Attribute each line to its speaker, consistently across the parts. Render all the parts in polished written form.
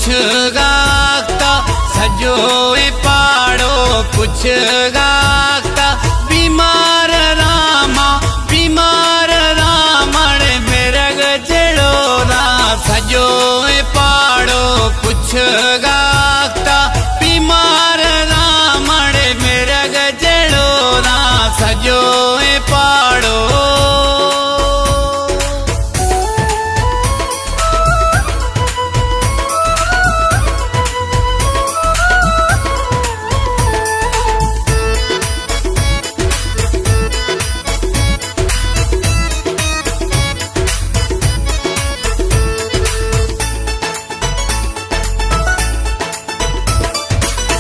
Speaker 1: गाता सजो पाड़ो कुछ गाता बीमार रामण मिरग जड़ो ना सजो पाड़ो कुछ गाता बीमार रामण मिरग जड़ो ना सजो पाड़ो।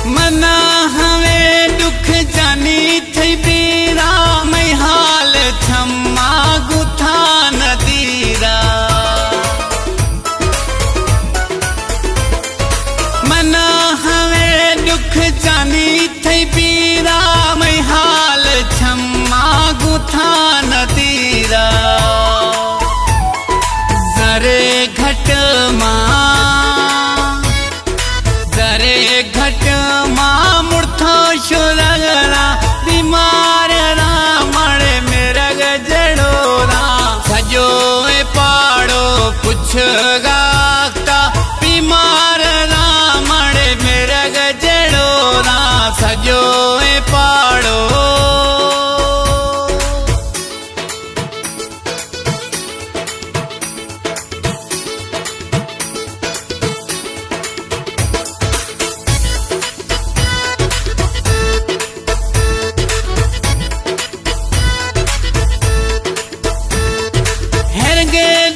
Speaker 1: मना हमें दुख जानी थी बीरा मैं हाल छम्मा गुथा नदीरा मना हमें दुख जानी थी बीरा मैं हाल छम्मा गुथा नदीरा जरे घट माँ मुर्थो शुरगरा बीमार रामण मिरग जड़ोरा सजो पाड़ो कुछ गाता बीमार रामण मिरग जड़ोरा सजो पाड़ो।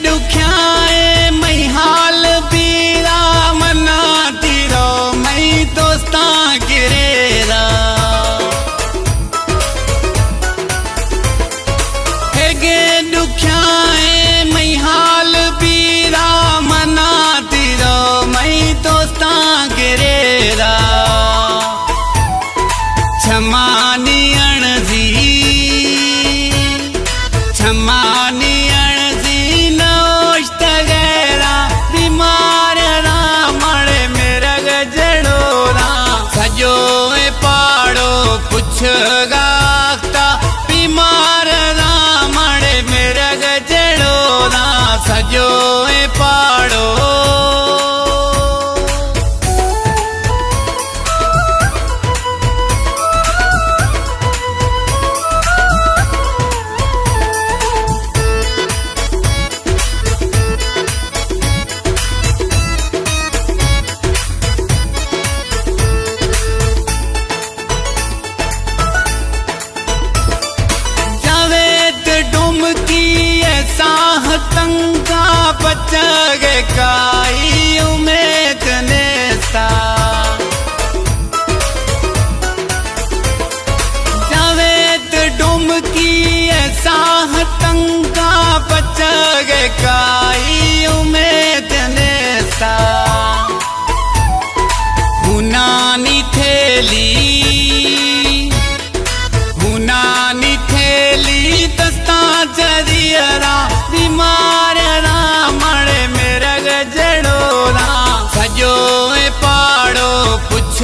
Speaker 1: दुख्याए मैं हाल बीरा मना तीरो मैं दोस्ता गिरेरा हेगे दुख्याए मैं हाल बीरा मना तीरो मैं दोस्ता गिरेरा क्षमानी अणजी बीमार रामण मिरग जड़ोरा सजो पाड़ो कुछ गाता बीमार रामण मिरग जड़ोरा सजो पाड़ो। तंगा बचग काई उम्मीद नेसा जावेद डुमकी ऐसा तंगा बचग काई उम्मीद नेसा हुनानी थेली दस्ता जरियरा बीमार रामण मिरग जड़ोरा सजो पाड़ो कुछ